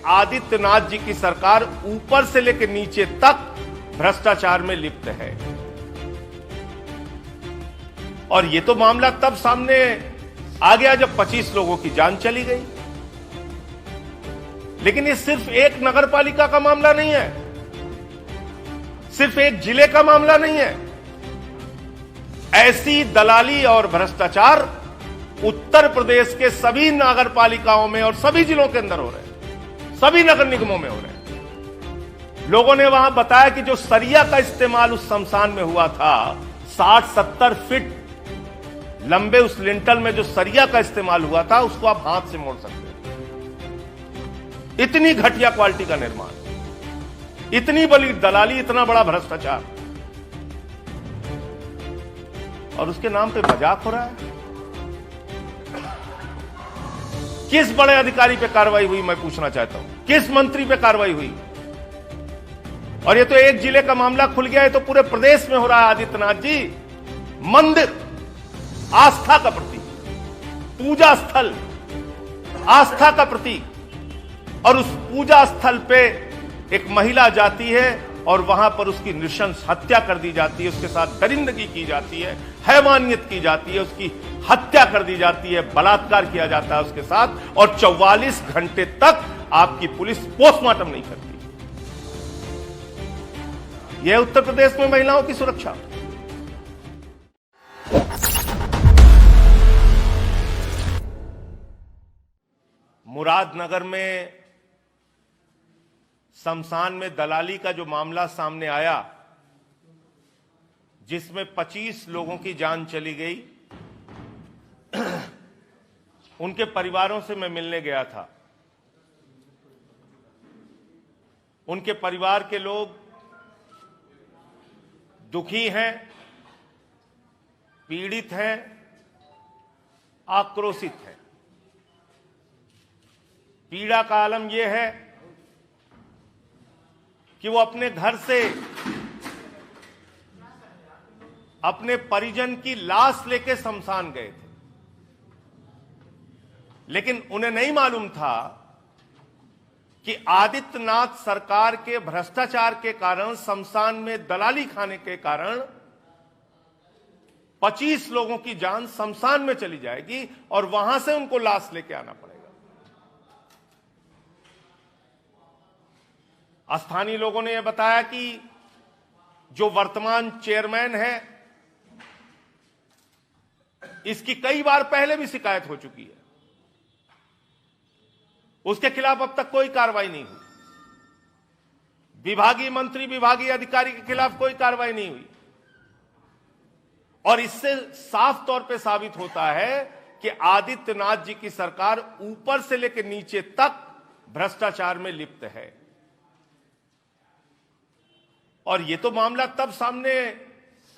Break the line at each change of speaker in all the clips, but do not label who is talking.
आदित्यनाथ जी की सरकार ऊपर से लेकर नीचे तक भ्रष्टाचार में लिप्त है। और यह तो मामला तब सामने आ गया जब 25 लोगों की जान चली गई। लेकिन ये सिर्फ एक नगर पालिका का मामला नहीं है, सिर्फ एक जिले का मामला नहीं है। ऐसी दलाली और भ्रष्टाचार उत्तर प्रदेश के सभी नगर पालिकाओं में और सभी जिलों के अंदर हो रहे हैं, सभी नगर निगमों में हो रहे हैं। लोगों ने वहां बताया कि जो सरिया का इस्तेमाल उस शमशान में हुआ था, 60-70 फीट लंबे उस लिंटल में जो सरिया का इस्तेमाल हुआ था, उसको आप हाथ से मोड़ सकते हैं। इतनी घटिया क्वालिटी का निर्माण, इतनी बड़ी दलाली, इतना बड़ा भ्रष्टाचार, और उसके नाम पे मजाक हो रहा है। किस बड़े अधिकारी पे कार्रवाई हुई, मैं पूछना चाहता हूं, किस मंत्री पे कार्रवाई हुई? और ये तो एक जिले का मामला खुल गया है, तो पूरे प्रदेश में हो रहा है। आदित्यनाथ जी, मंदिर आस्था का प्रतीक, पूजा स्थल आस्था का प्रतीक, और उस पूजा स्थल पे एक महिला जाती है और वहां पर उसकी नृशंस हत्या कर दी जाती है, उसके साथ दरिंदगी की जाती है, हैवानियत की जाती है, उसकी हत्या कर दी जाती है, बलात्कार किया जाता है उसके साथ, और 44 घंटे तक आपकी पुलिस पोस्टमार्टम नहीं करती। यह उत्तर प्रदेश में महिलाओं की सुरक्षा। मुरादनगर में शमशान में दलाली का जो मामला सामने आया, जिसमें 25 लोगों की जान चली गई, उनके परिवारों से मैं मिलने गया था। उनके परिवार के लोग दुखी हैं, पीड़ित हैं, आक्रोशित हैं। पीड़ा का आलम यह है कि वो अपने घर से अपने परिजन की लाश लेके शमशान गए थे, लेकिन उन्हें नहीं मालूम था कि आदित्यनाथ सरकार के भ्रष्टाचार के कारण, शमशान में दलाली खाने के कारण 25 लोगों की जान शमशान में चली जाएगी और वहां से उनको लाश लेके आना पड़ेगा। स्थानीय लोगों ने यह बताया कि जो वर्तमान चेयरमैन है, इसकी कई बार पहले भी शिकायत हो चुकी है, उसके खिलाफ अब तक कोई कार्रवाई नहीं हुई। विभागीय मंत्री, विभागीय अधिकारी के खिलाफ कोई कार्रवाई नहीं हुई। और इससे साफ तौर पे साबित होता है कि आदित्यनाथ जी की सरकार ऊपर से लेकर नीचे तक भ्रष्टाचार में लिप्त है। और यह तो मामला तब सामने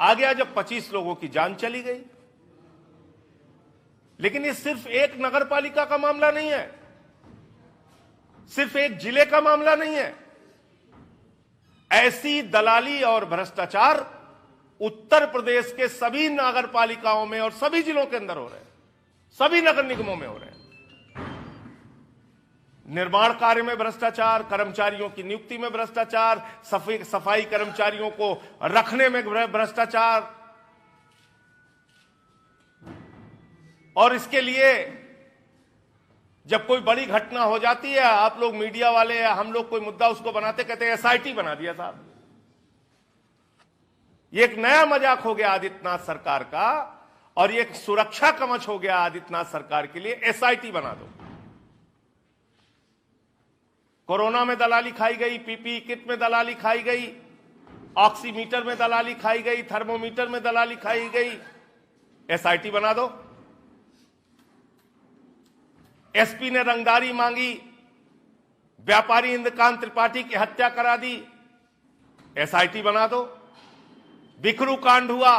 आ गया जब 25 लोगों की जान चली गई। लेकिन यह सिर्फ एक नगर पालिका का मामला नहीं है, सिर्फ एक जिले का मामला नहीं है। ऐसी दलाली और भ्रष्टाचार उत्तर प्रदेश के सभी नगर पालिकाओं में और सभी जिलों के अंदर हो रहे हैं, सभी नगर निगमों में हो रहे हैं। निर्माण कार्य में भ्रष्टाचार, कर्मचारियों की नियुक्ति में भ्रष्टाचार, सफाई कर्मचारियों को रखने में भ्रष्टाचार, और इसके लिए जब कोई बड़ी घटना हो जाती है, आप लोग मीडिया वाले या हम लोग कोई मुद्दा उसको बनाते, कहते हैं एसआईटी बना दिया साहब। ये एक नया मजाक हो गया आदित्यनाथ सरकार का, और ये एक सुरक्षा कवच हो गया आदित्यनाथ सरकार के लिए। एसआईटी बना दो। कोरोना में दलाली खाई गई, पीपीई किट में दलाली खाई गई, ऑक्सीमीटर में दलाली खाई गई, थर्मोमीटर में दलाली खाई गई। एसआईटी बना दो। एसपी ने रंगदारी मांगी, व्यापारी इंद्रकांत त्रिपाठी की हत्या करा दी, एसआईटी बना दो। बिखरू कांड हुआ,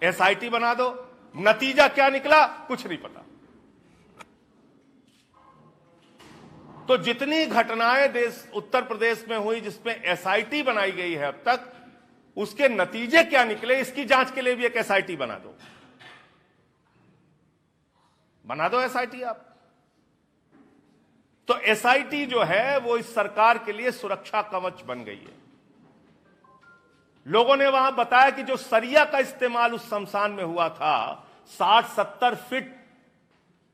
एसआईटी बना दो। नतीजा क्या निकला, कुछ नहीं पता। तो जितनी घटनाएं उत्तर प्रदेश में हुई जिसमें एसआईटी बनाई गई है अब तक, उसके नतीजे क्या निकले, इसकी जांच के लिए भी एक एसआईटी बना दो। बना दो एसआईटी आप। तो एसआईटी जो है वो इस सरकार के लिए सुरक्षा कवच बन गई है। लोगों ने वहां बताया कि जो सरिया का इस्तेमाल उस शमशान में हुआ था, 60-70 फीट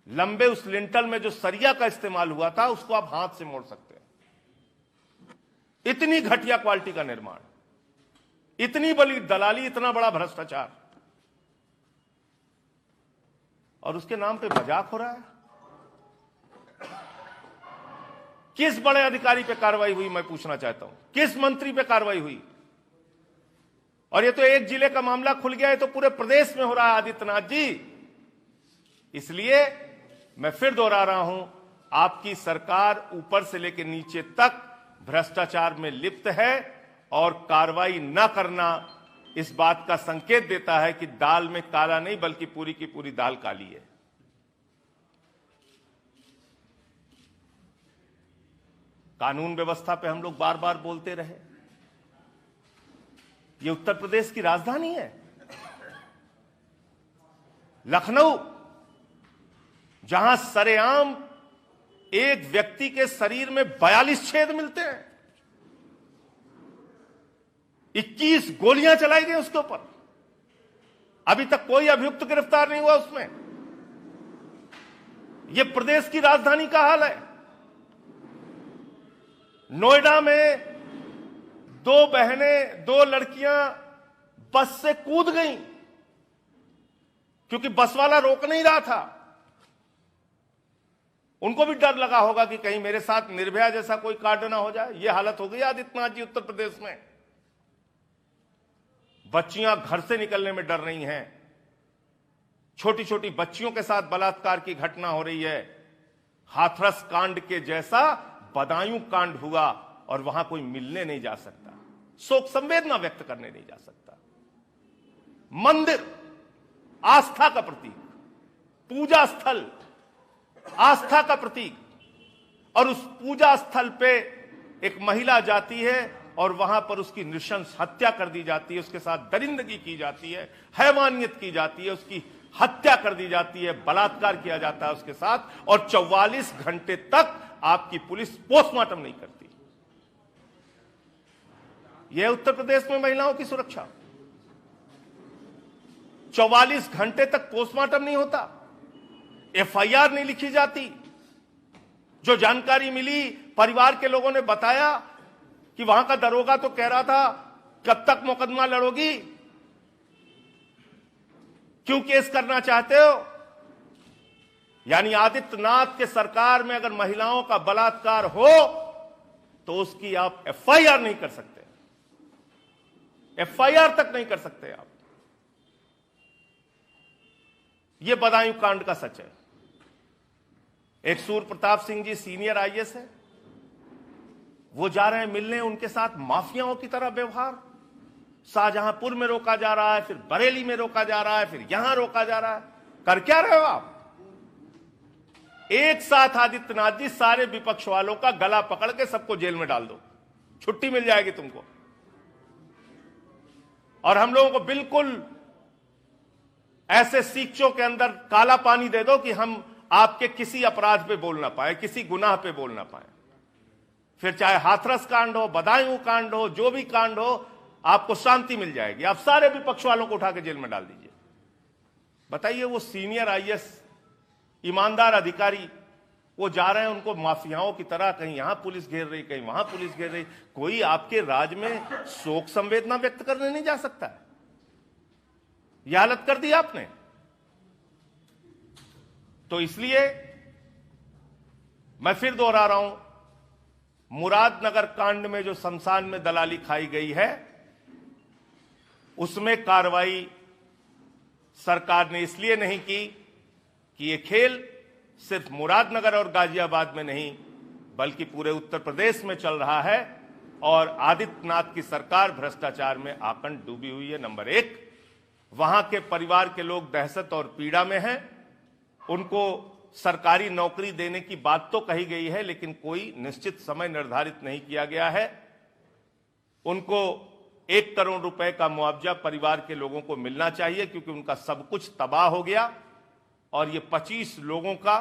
लंबे उस लिंटल में जो सरिया का इस्तेमाल हुआ था, उसको आप हाथ से मोड़ सकते हैं। इतनी घटिया क्वालिटी का निर्माण, इतनी बड़ी दलाली, इतना बड़ा भ्रष्टाचार, और उसके नाम पे मजाक हो रहा है। किस बड़े अधिकारी पे कार्रवाई हुई, मैं पूछना चाहता हूं, किस मंत्री पे कार्रवाई हुई? और ये तो एक जिले का मामला खुल गया है, तो पूरे प्रदेश में हो रहा है आदित्यनाथ जी। इसलिए मैं फिर दोहरा रहा हूं, आपकी सरकार ऊपर से लेकर नीचे तक भ्रष्टाचार में लिप्त है, और कार्रवाई न करना इस बात का संकेत देता है कि दाल में काला नहीं, बल्कि पूरी की पूरी दाल काली है। कानून व्यवस्था पे हम लोग बार बार बोलते रहे। ये उत्तर प्रदेश की राजधानी है, लखनऊ, जहां सरेआम एक व्यक्ति के शरीर में 42 छेद मिलते हैं, 21 गोलियां चलाई गई उसके ऊपर, अभी तक कोई अभियुक्त गिरफ्तार नहीं हुआ उसमें। यह प्रदेश की राजधानी का हाल है। नोएडा में 2 बहनें, 2 लड़कियां बस से कूद गईं क्योंकि बस वाला रोक नहीं रहा था। उनको भी डर लगा होगा कि कहीं मेरे साथ निर्भया जैसा कोई कांड ना हो जाए। यह हालत हो गई आदित्यनाथ जी उत्तर प्रदेश में। बच्चियां घर से निकलने में डर रही हैं, छोटी छोटी बच्चियों के साथ बलात्कार की घटना हो रही है। हाथरस कांड के जैसा बदायूं कांड हुआ और वहां कोई मिलने नहीं जा सकता, शोक संवेदना व्यक्त करने नहीं जा सकता। मंदिर आस्था का प्रतीक, पूजा स्थल आस्था का प्रतीक, और उस पूजा स्थल पे एक महिला जाती है और वहां पर उसकी नृशंस हत्या कर दी जाती है, उसके साथ दरिंदगी की जाती है, हैवानियत की जाती है, उसकी हत्या कर दी जाती है, बलात्कार किया जाता है उसके साथ, और 44 घंटे तक आपकी पुलिस पोस्टमार्टम नहीं करती। यह उत्तर प्रदेश में महिलाओं की सुरक्षा। 44 घंटे तक पोस्टमार्टम नहीं होता, एफआईआर नहीं लिखी जाती। जो जानकारी मिली, परिवार के लोगों ने बताया कि वहां का दरोगा तो कह रहा था कब तक मुकदमा लड़ोगी, क्यों केस करना चाहते हो? यानी आदित्यनाथ के सरकार में अगर महिलाओं का बलात्कार हो तो उसकी आप एफआईआर नहीं कर सकते, एफआईआर तक नहीं कर सकते आप। यह बदायूं कांड का सच है। एक सूर्य प्रताप सिंह जी सीनियर आईएएस है, वो जा रहे हैं मिलने, उनके साथ माफियाओं की तरह व्यवहार। शाहजहांपुर में रोका जा रहा है, फिर बरेली में रोका जा रहा है, फिर यहां रोका जा रहा है। कर क्या रहे हो आप? एक साथ आदित्यनाथ जी सारे विपक्ष वालों का गला पकड़ के सबको जेल में डाल दो, छुट्टी मिल जाएगी तुमको। और हम लोगों को बिल्कुल ऐसे सीखचों के अंदर काला पानी दे दो कि हम आपके किसी अपराध पे बोल ना पाए, किसी गुनाह पे बोल ना पाए। फिर चाहे हाथरस कांड हो, बदायूं कांड हो, जो भी कांड हो, आपको शांति मिल जाएगी। आप सारे विपक्ष वालों को उठा के जेल में डाल दीजिए। बताइए, वो सीनियर आईएएस ईमानदार अधिकारी वो जा रहे हैं, उनको माफियाओं की तरह कहीं यहां पुलिस घेर रही, कहीं वहां पुलिस घेर रही। कोई आपके राज में शोक संवेदना व्यक्त करने नहीं जा सकता है। यह हालत कर दी आपने। तो इसलिए मैं फिर दोहरा रहा हूं, मुरादनगर कांड में जो शमशान में दलाली खाई गई है, उसमें कार्रवाई सरकार ने इसलिए नहीं की कि यह खेल सिर्फ मुरादनगर और गाजियाबाद में नहीं, बल्कि पूरे उत्तर प्रदेश में चल रहा है, और आदित्यनाथ की सरकार भ्रष्टाचार में आकंठ डूबी हुई है। नंबर 1, वहां के परिवार के लोग दहशत और पीड़ा में हैं। उनको सरकारी नौकरी देने की बात तो कही गई है, लेकिन कोई निश्चित समय निर्धारित नहीं किया गया है। उनको 1 करोड़ रुपए का मुआवजा परिवार के लोगों को मिलना चाहिए, क्योंकि उनका सब कुछ तबाह हो गया। और ये 25 लोगों का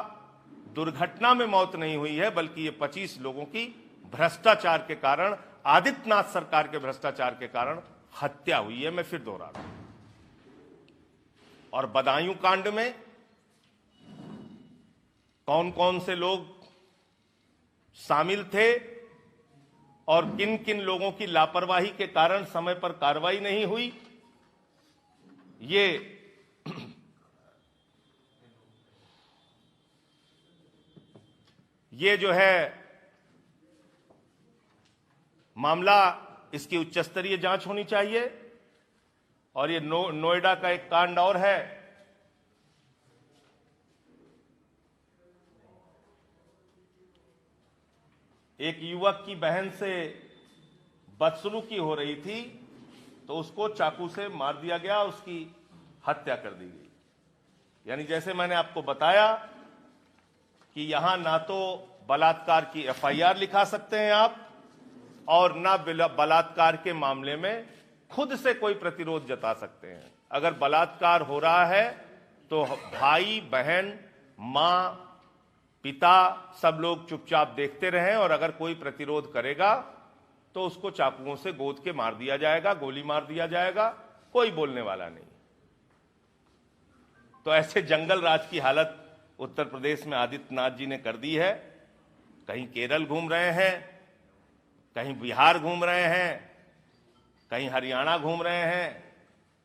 दुर्घटना में मौत नहीं हुई है, बल्कि ये 25 लोगों की भ्रष्टाचार के कारण, आदित्यनाथ सरकार के भ्रष्टाचार के कारण हत्या हुई है। मैं फिर दोहरा रहा हूं। और बदायूं कांड में कौन कौन से लोग शामिल थे और किन किन लोगों की लापरवाही के कारण समय पर कार्रवाई नहीं हुई, ये जो है मामला, इसकी उच्च स्तरीय जांच होनी चाहिए। और ये नोएडा का एक कांड और है, एक युवक की बहन से बदसलूकी हो रही थी तो उसको चाकू से मार दिया गया, उसकी हत्या कर दी गई। यानी जैसे मैंने आपको बताया कि यहां ना तो बलात्कार की एफआईआर लिखा सकते हैं आप, और ना बलात्कार के मामले में खुद से कोई प्रतिरोध जता सकते हैं। अगर बलात्कार हो रहा है तो भाई बहन मां पिता सब लोग चुपचाप देखते रहें, और अगर कोई प्रतिरोध करेगा तो उसको चाकुओं से गोद के मार दिया जाएगा, गोली मार दिया जाएगा, कोई बोलने वाला नहीं। तो ऐसे जंगल राज की हालत उत्तर प्रदेश में आदित्यनाथ जी ने कर दी है। कहीं केरल घूम रहे हैं, कहीं बिहार घूम रहे हैं, कहीं हरियाणा घूम रहे हैं।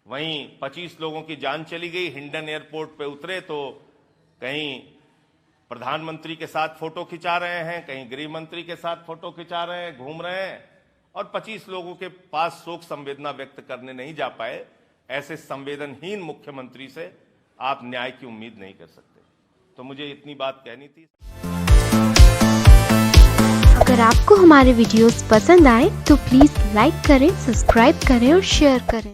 वहीं 25 लोगों की जान चली गई। हिंडन एयरपोर्ट पे उतरे तो कहीं प्रधानमंत्री के साथ फोटो खिंचा रहे हैं, कहीं गृह मंत्री के साथ फोटो खिंचा रहे हैं, घूम रहे हैं, और 25 लोगों के पास शोक संवेदना व्यक्त करने नहीं जा पाए। ऐसे संवेदनहीन मुख्यमंत्री से आप न्याय की उम्मीद नहीं कर सकते। तो मुझे इतनी बात कहनी थी।
अगर आपको हमारे वीडियोस पसंद आए तो प्लीज लाइक करें, सब्सक्राइब करें और शेयर करें।